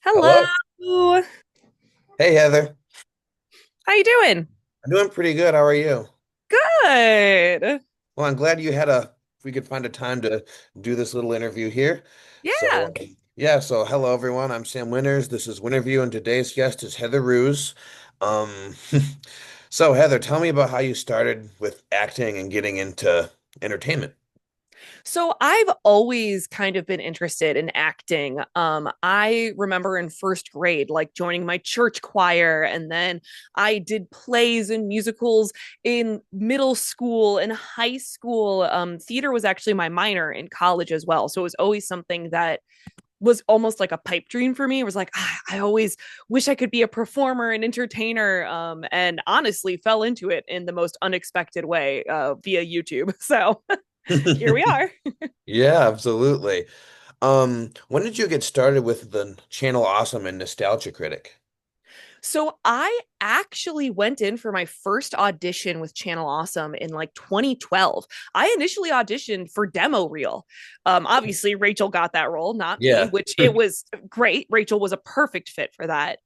Hello. Hello. How Hey, Heather. you doing? I'm doing pretty good. How are you? Good. Well, I'm glad you had a, we could find a time to do this little interview here. So, Yeah. yeah, so hello, everyone. I'm Sam Winters. This is Winterview, and today's guest is Heather Ruse. Um, so, Heather, tell me about how you started with acting and getting into entertainment. So I've always kind of been interested in acting. I remember in first grade, like joining my church choir, and then I did plays and musicals in middle school and high school. Theater was actually my minor in college as well. So it was always something that was almost like a pipe dream for me. It was like, I always wish I could be a performer and entertainer. And honestly fell into it in the most unexpected way via YouTube. So here we are. Yeah, absolutely. When did you get started with the channel Awesome and Nostalgia Critic? So I actually went in for my first audition with Channel Awesome in like 2012. I initially auditioned for demo reel. Obviously, Rachel got that role, not me, Yeah. which it was great. Rachel was a perfect fit for that.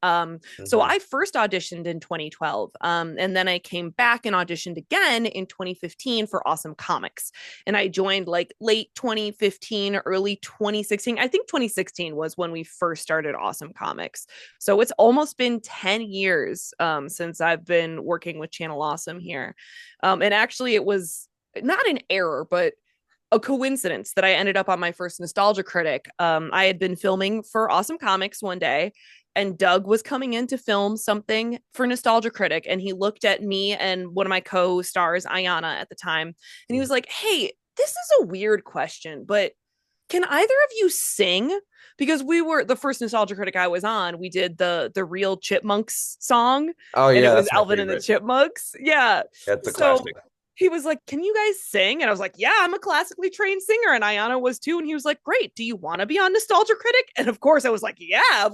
So hmm I first auditioned in 2012, and then I came back and auditioned again in 2015 for Awesome Comics, and I joined like late 2015, early 2016. I think 2016 was when we first started Awesome Comics. So it's almost been 10 years since I've been working with Channel Awesome here. And actually, it was not an error, but a coincidence that I ended up on my first Nostalgia Critic. I had been filming for Awesome Comics one day, and Doug was coming in to film something for Nostalgia Critic. And he looked at me and one of my co stars, Ayana, at the time, and he was like, "Hey, this is a weird question, but can either of you sing?" Because we were the first Nostalgia Critic I was on, we did the real Chipmunks song, Oh and it yeah, was that's my Alvin and the favorite. Chipmunks. Yeah. That's a So classic. he was like, "Can you guys sing?" And I was like, "Yeah, I'm a classically trained singer." And Ayana was too. And he was like, "Great. Do you want to be on Nostalgia Critic?" And of course, I was like, "Yeah,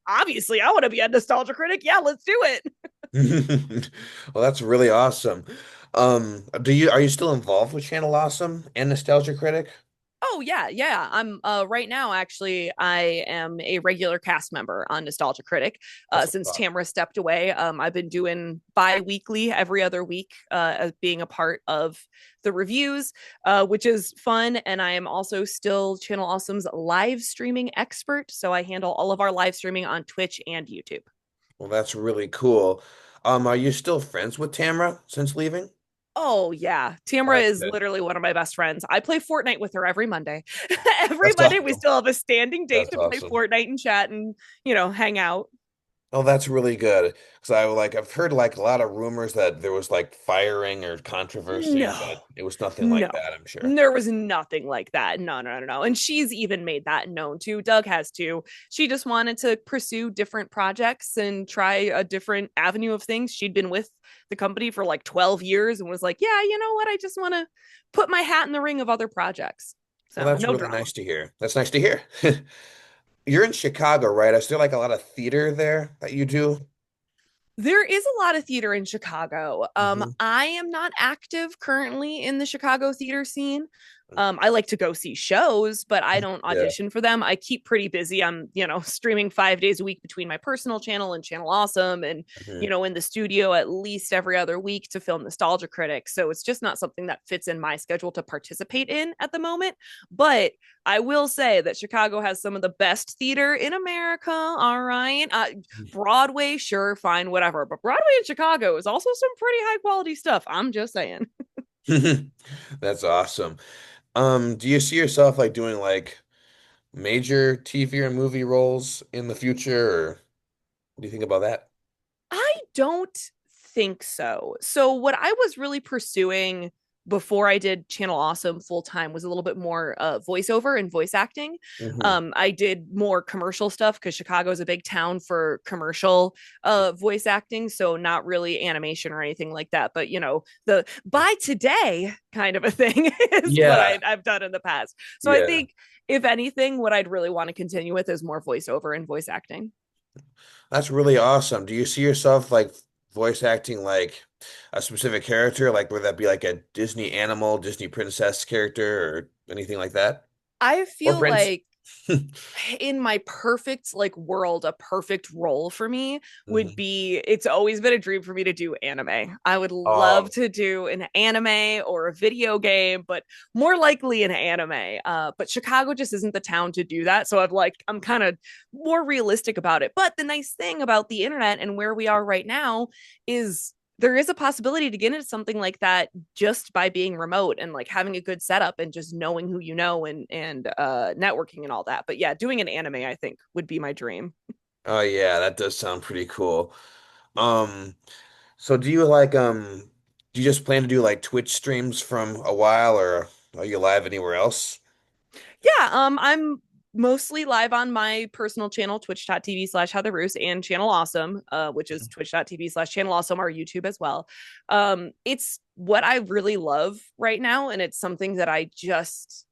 obviously, I want to be on Nostalgia Critic. Yeah, let's do it." Well, that's really awesome. Are you still involved with Channel Awesome and Nostalgia Critic? Oh yeah, yeah. I'm right now actually I am a regular cast member on Nostalgia Critic. That's Since awesome. Tamara stepped away, I've been doing bi-weekly every other week as being a part of the reviews, which is fun. And I am also still Channel Awesome's live streaming expert. So I handle all of our live streaming on Twitch and YouTube. Well, that's really cool. Are you still friends with Tamra since leaving? Oh yeah, Oh, Tamara that's is good. literally one of my best friends. I play Fortnite with her every Monday. Every That's Monday we awesome. still have a standing date That's to play awesome. Fortnite and chat and hang out. Oh, that's really good. Because I've heard like a lot of rumors that there was like firing or controversy, No, but it was nothing like no. that, I'm sure. There was nothing like that. No, no, no, no. And she's even made that known too. Doug has too. She just wanted to pursue different projects and try a different avenue of things. She'd been with the company for like 12 years and was like, "Yeah, you know what? I just want to put my hat in the ring of other projects." Well, So, that's no really drama. nice to hear. That's nice to hear. You're in Chicago, right? Is there like a lot of theater there that you do? There is a lot of theater in Chicago. hmm I am not active currently in the Chicago theater scene. I like to go see shows, but I don't Yeah. audition for them. I keep pretty busy. I'm, streaming 5 days a week between my personal channel and Channel Awesome, and hmm in the studio at least every other week to film Nostalgia Critic. So it's just not something that fits in my schedule to participate in at the moment. But I will say that Chicago has some of the best theater in America. All right. Broadway, sure, fine, whatever. But Broadway in Chicago is also some pretty high quality stuff. I'm just saying. That's awesome. Do you see yourself like doing like major TV or movie roles in the future, or what do you think about that? I don't think so. So, what I was really pursuing before I did Channel Awesome full time was a little bit more voiceover and voice acting. hmm I did more commercial stuff because Chicago is a big town for commercial voice acting. So, not really animation or anything like that. But, the by today kind of a thing is what Yeah, I've done in the past. So, I yeah. think, if anything, what I'd really want to continue with is more voiceover and voice acting. That's really awesome. Do you see yourself like voice acting like a specific character, like would that be like a Disney animal, Disney princess character, or anything like that? I Or feel prince? like In my perfect like world, a perfect role for me would Mhm. be, it's always been a dream for me to do anime. I would love Oh, to do an anime or a video game, but more likely an anime. But Chicago just isn't the town to do that. So I'm kind of more realistic about it. But the nice thing about the internet and where we are right now is there is a possibility to get into something like that just by being remote and like having a good setup and just knowing who you know and networking and all that. But yeah, doing an anime I think would be my dream. oh yeah, that does sound pretty cool. Um, so do you like do you just plan to do like Twitch streams from a while, or are you live anywhere else? Yeah, I'm mostly live on my personal channel, twitch.tv/Heather Reusz, and Channel Awesome, which is twitch.tv/Channel Awesome, our YouTube as well. It's what I really love right now, and it's something that I just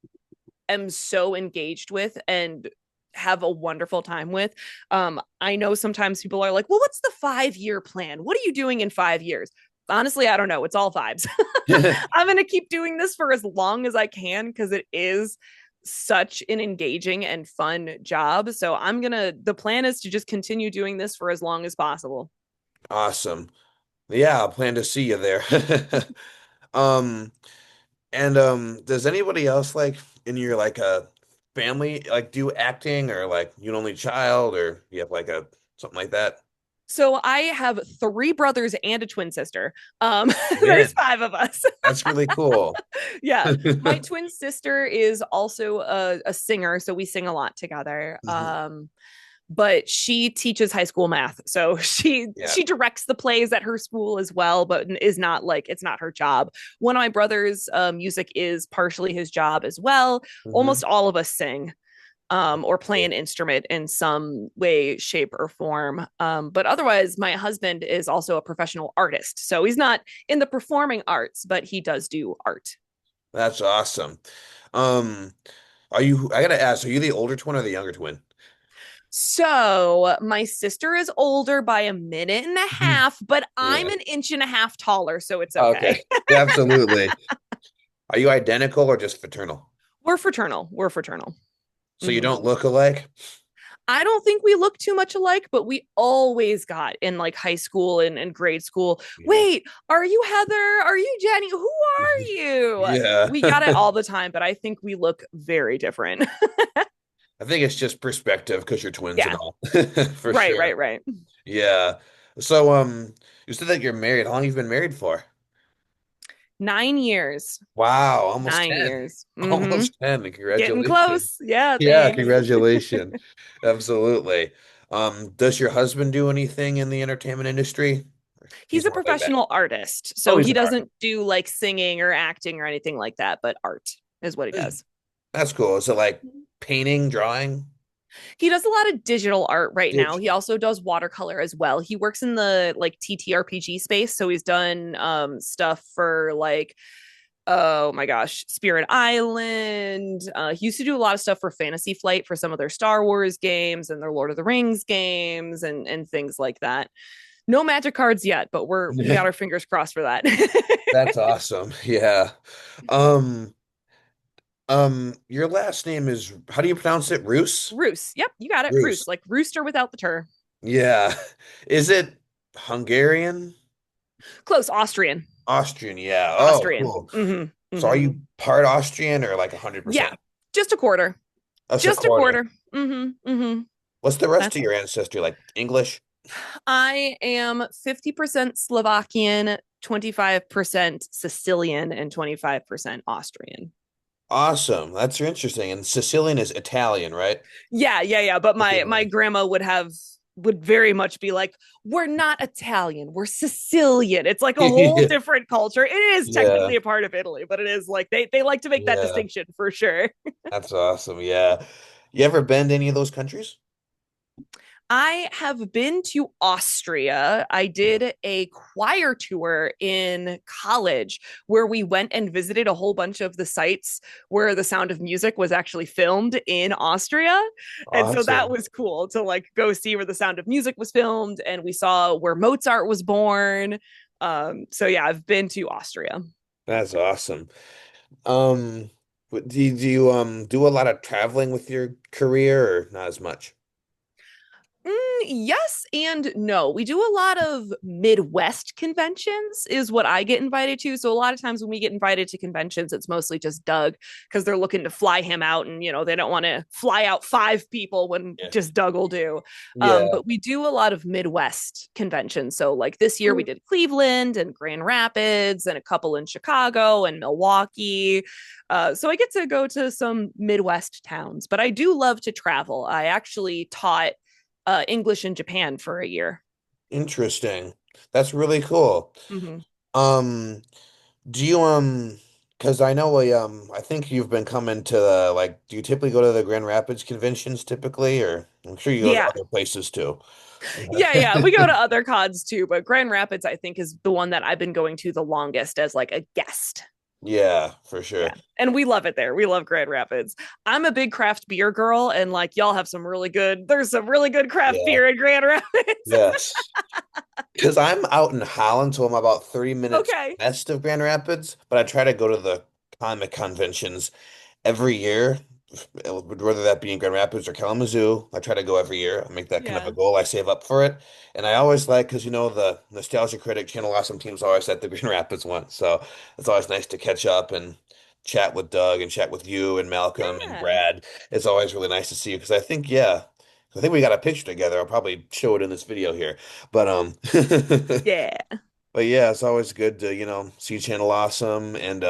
am so engaged with and have a wonderful time with. I know sometimes people are like, well, what's the 5 year plan? What are you doing in 5 years? Honestly, I don't know. It's all vibes. I'm going to keep doing this for as long as I can because it is such an engaging and fun job. So the plan is to just continue doing this for as long as possible. Awesome. Yeah, I'll plan to see you there. Um, and does anybody else like in your like family like do acting, or like you an only child, or you have like a something like that? So I have three brothers and a twin sister. There's Man, five of us. that's really cool. Yeah, my twin sister is also a singer, so we sing a lot together. Mhm. But she teaches high school math, so she Yeah. she directs the plays at her school as well, but is not like it's not her job. One of my brothers, music is partially his job as well. Hmm. Almost all of us sing or play Cool. an instrument in some way, shape, or form. But otherwise, my husband is also a professional artist. So he's not in the performing arts, but he does do art. That's awesome. Um, I gotta ask, are you the older twin or the younger twin? So my sister is older by a minute and a Mhm. half, but I'm Yeah. an inch and a half taller, so it's Okay. okay. Yeah, absolutely. Are you identical or just fraternal? We're fraternal. We're fraternal. So you Mhm. don't look alike? I don't think we look too much alike, but we always got in like high school and grade school. Yeah. Wait, are you Heather? Are you Jenny? Who are you? Yeah. We got it all the time, but I think we look very different. I think it's just perspective because you're twins and Yeah. all. For Right, sure. right, right. Yeah. So you said that you're married. How long have you been married for? 9 years. Wow, almost 9 years. 10. Mm-hmm. Almost 10. Getting Congratulations. close. Yeah, Yeah, thanks. congratulations. Absolutely. Does your husband do anything in the entertainment industry? He's He's a more laid back. professional artist. Oh, So he's he an artist. doesn't do like singing or acting or anything like that, but art is what he does. That's cool. Is it like painting, drawing? He does a lot of digital art right now. He Digital. also does watercolor as well. He works in the like TTRPG space, so he's done stuff for like oh my gosh, Spirit Island. He used to do a lot of stuff for Fantasy Flight for some of their Star Wars games and their Lord of the Rings games and things like that. No magic cards yet, but we got our fingers crossed for that. That's awesome. Yeah. Um, your last name is, how do you pronounce it? Roos? Roos. Yep, you got it. Roos. Roos, like rooster without the tur. Yeah. Is it Hungarian? Close. Austrian. Austrian, yeah. Oh, Austrian. cool. Mm-hmm. So are Mm-hmm. you part Austrian or like Yeah, 100%? just a quarter. That's a Just a quarter. quarter. Mm-hmm. Mm-hmm. What's the rest That's of your ancestry like? English? I am 50% Slovakian, 25% Sicilian, and 25% Austrian. Awesome. That's interesting. And Sicilian is Italian, right? Yeah, yeah, yeah. But my Sicilian. grandma would very much be like, we're not Italian, we're Sicilian. It's like a whole different culture. It is Yeah. technically a part of Italy, but it is like they like to make that Yeah. distinction for sure. That's awesome. Yeah. You ever been to any of those countries? I have been to Austria. I did a choir tour in college where we went and visited a whole bunch of the sites where The Sound of Music was actually filmed in Austria. And so that Awesome. was cool to like go see where The Sound of Music was filmed and we saw where Mozart was born. So yeah, I've been to Austria. That's awesome. Um, Do you do a lot of traveling with your career or not as much? Yes and no. We do a lot of Midwest conventions, is what I get invited to. So a lot of times when we get invited to conventions, it's mostly just Doug because they're looking to fly him out, and they don't want to fly out five people when Yeah. just Doug will do. Yeah. But we do a lot of Midwest conventions. So like this year we did Cleveland and Grand Rapids and a couple in Chicago and Milwaukee. So I get to go to some Midwest towns, but I do love to travel. I actually taught English in Japan for a year. Interesting. That's really cool. Mm-hmm. Um, do you because I know I think you've been coming to like do you typically go to the Grand Rapids conventions typically or I'm sure you go to Yeah. other places too. Yeah. We go to other cons too, but Grand Rapids, I think, is the one that I've been going to the longest as like a guest. Yeah, for sure. Yeah. And we love it there. We love Grand Rapids. I'm a big craft beer girl, and like y'all have there's some really good craft Yeah. beer in Grand Rapids. Yes. Because I'm out in Holland, so I'm about 30 minutes Okay. west of Grand Rapids, but I try to go to the comic conventions every year, whether that be in Grand Rapids or Kalamazoo. I try to go every year. I make that kind of a Yeah. goal. I save up for it. And I always like, because the Nostalgia Critic Channel Awesome Team's always at the Grand Rapids one. So it's always nice to catch up and chat with Doug and chat with you and Malcolm and Yeah. Brad. It's always really nice to see you because I think we got a picture together. I'll probably show it in this video here. But Yeah. but yeah, it's always good to, see Channel Awesome. And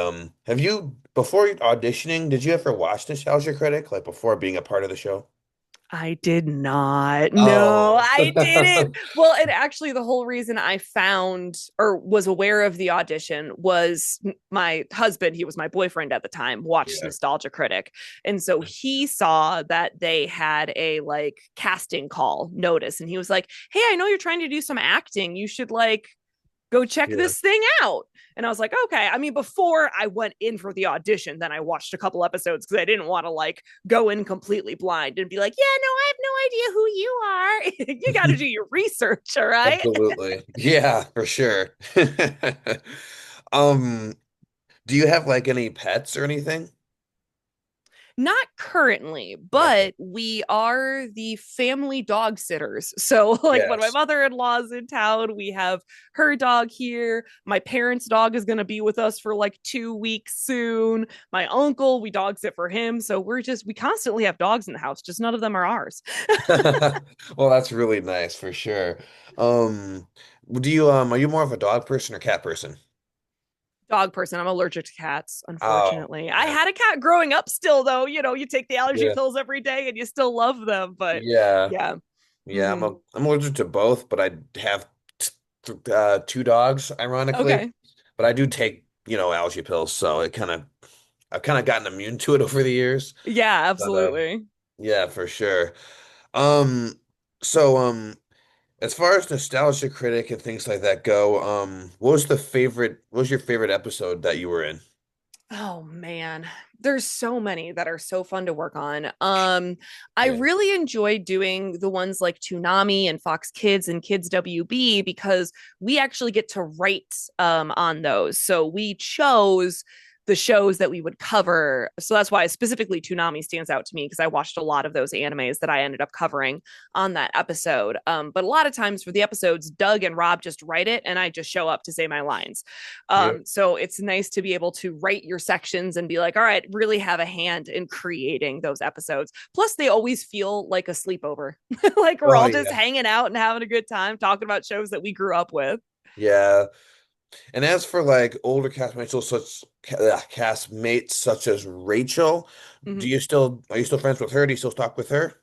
have you before auditioning, did you ever watch Nostalgia Critic like before being a part of the show? I did not. No, Oh. I didn't. Well, and actually, the whole reason I found or was aware of the audition was my husband, he was my boyfriend at the time, watched Yeah. Nostalgia Critic. And so he saw that they had a like casting call notice, and he was like, "Hey, I know you're trying to do some acting. You should like go check Yeah. this thing out." And I was like, okay. I mean, before I went in for the audition, then I watched a couple episodes because I didn't want to like go in completely blind and be like, yeah, no, I have no idea who you are. You got to do your research. All right. Absolutely. Yeah, for sure. Um, do you have like any pets or anything? Not currently, Okay. but we are the family dog sitters. So, like, when my Yes. mother in law is in town, we have her dog here. My parents' dog is going to be with us for like 2 weeks soon. My uncle, we dog sit for him. So, we constantly have dogs in the house, just none of them are ours. Well, that's really nice for sure. Um, are you more of a dog person or cat person? Dog person. I'm allergic to cats, Oh, unfortunately. I yeah. had a cat growing up still, though. You take the allergy Yeah. pills every day and you still love them. But Yeah. yeah. Yeah, Hmm. I'm allergic to both, but I have two dogs, ironically. Okay. But I do take, allergy pills, so I've kind of gotten immune to it over the years. Yeah, But absolutely. yeah, for sure. Um, so as far as Nostalgia Critic and things like that go, what was your favorite episode that you were in? Oh man, there's so many that are so fun to work on. I Yeah. really enjoyed doing the ones like Toonami and Fox Kids and Kids WB because we actually get to write on those. So we chose the shows that we would cover. So that's why specifically Toonami stands out to me because I watched a lot of those animes that I ended up covering on that episode. But a lot of times for the episodes, Doug and Rob just write it and I just show up to say my lines. Yeah. So it's nice to be able to write your sections and be like, all right, really have a hand in creating those episodes. Plus, they always feel like a sleepover. Like we're Oh all just yeah. hanging out and having a good time talking about shows that we grew up with. Yeah. And as for like older castmates such as Rachel, Mhm. are you still friends with her? Do you still talk with her?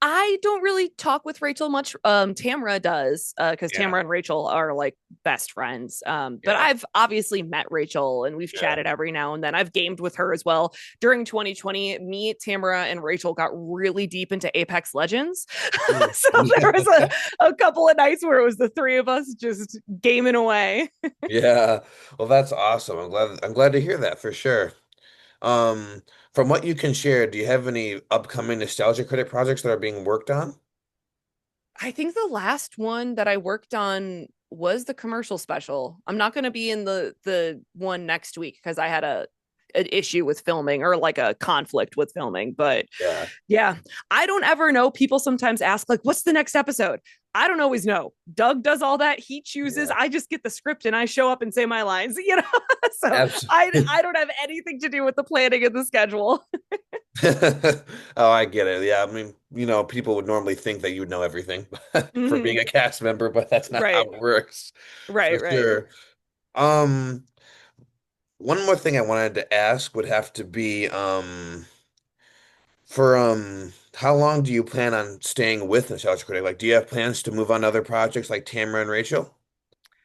I don't really talk with Rachel much. Tamara does, because Yeah. Tamara and Rachel are like best friends. But Yeah. I've obviously met Rachel and we've Yeah. chatted every now and then. I've gamed with her as well. During 2020, me, Tamara, and Rachel got really deep into Apex Legends. Mm. So there was a couple of nights where it was the three of us just gaming away. Yeah. Well, that's awesome. I'm glad to hear that for sure. Um, from what you can share, do you have any upcoming Nostalgia Critic projects that are being worked on? I think the last one that I worked on was the commercial special. I'm not going to be in the one next week because I had a an issue with filming or like a conflict with filming. But Yeah. yeah, I don't ever know. People sometimes ask, like, what's the next episode? I don't always know. Doug does all that. He chooses. Yeah. I just get the script and I show up and say my lines, you know? So Absolutely. I don't have anything to do with the planning and the schedule. Oh, I get it. Yeah, I mean, people would normally think that you would know everything for being Hmm. a cast member, but that's not how Right. it works, for Right. Right. sure. Um, one more thing I wanted to ask would have to be, for how long do you plan on staying with Nostalgia Critic? Like, do you have plans to move on to other projects like Tamara and Rachel?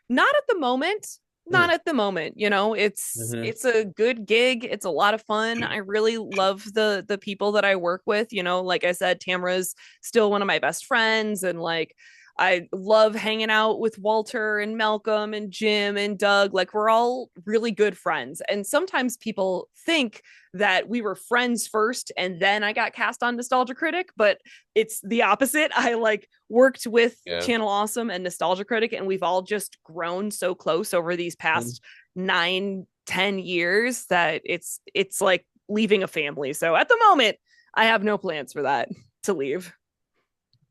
Not at the moment. Hmm. Not at the moment. You know, Hmm. it's a good gig. It's a lot of fun. I really love the people that I work with. You know, like I said, Tamara's still one of my best friends, and like I love hanging out with Walter and Malcolm and Jim and Doug. Like we're all really good friends. And sometimes people think that we were friends first and then I got cast on Nostalgia Critic, but it's the opposite. I like worked with Yeah. Channel Awesome and Nostalgia Critic, and we've all just grown so close over these Mhm. past 9, 10 years that it's like leaving a family. So at the moment, I have no plans for that to leave.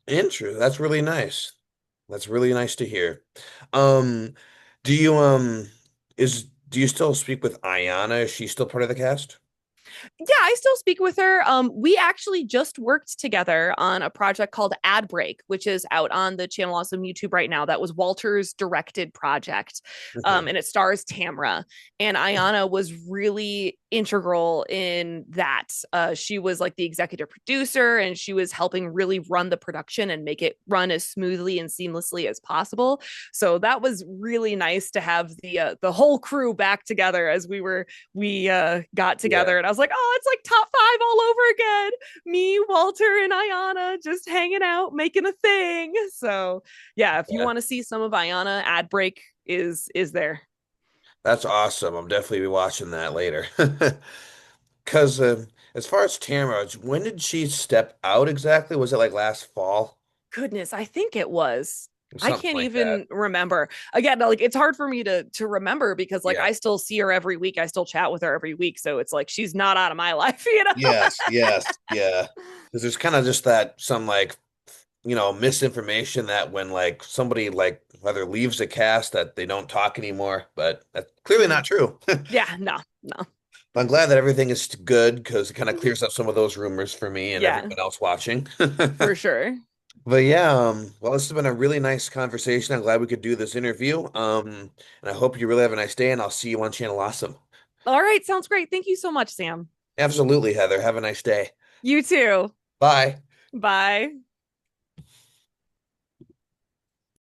Interesting. That's really nice. That's really nice to hear. Um, do you do you still speak with Ayana? Is she still part of the cast? Yeah, I still speak with her. We actually just worked together on a project called Ad Break, which is out on the Channel Awesome YouTube right now. That was Walter's directed project, Okay. and it stars Tamra. And Ayana was really integral in that. She was like the executive producer, and she was helping really run the production and make it run as smoothly and seamlessly as possible. So that was really nice to have the whole crew back together as we got Yeah. together, and I was like, oh, it's like top five all over again. Me, Walter, and Ayana just hanging out, making a thing. So yeah, if you Yeah. want to see some of Ayana, Ad Break is there. That's awesome. I'm definitely be watching that later. Because as far as Tamara, when did she step out exactly? Was it like last fall? Goodness, I think it was. I Something can't like that. even remember. Again, like it's hard for me to remember because like Yeah. I still see her every week. I still chat with her every week. So it's like she's not out of my life, you know? Yes, yes, yeah. Because there's kind of just that some like misinformation that when like somebody like whether leaves a cast that they don't talk anymore, but that's clearly not true. Yeah, no, no. I'm glad that everything is good because it kind of clears up some of those rumors for me and Yeah, everyone else watching. for sure. But yeah, well, this has been a really nice conversation. I'm glad we could do this interview. And I hope you really have a nice day, and I'll see you on Channel Awesome. All right, sounds great. Thank you so much, Sam. Absolutely, Heather. Have a nice day. You too. Bye. Bye.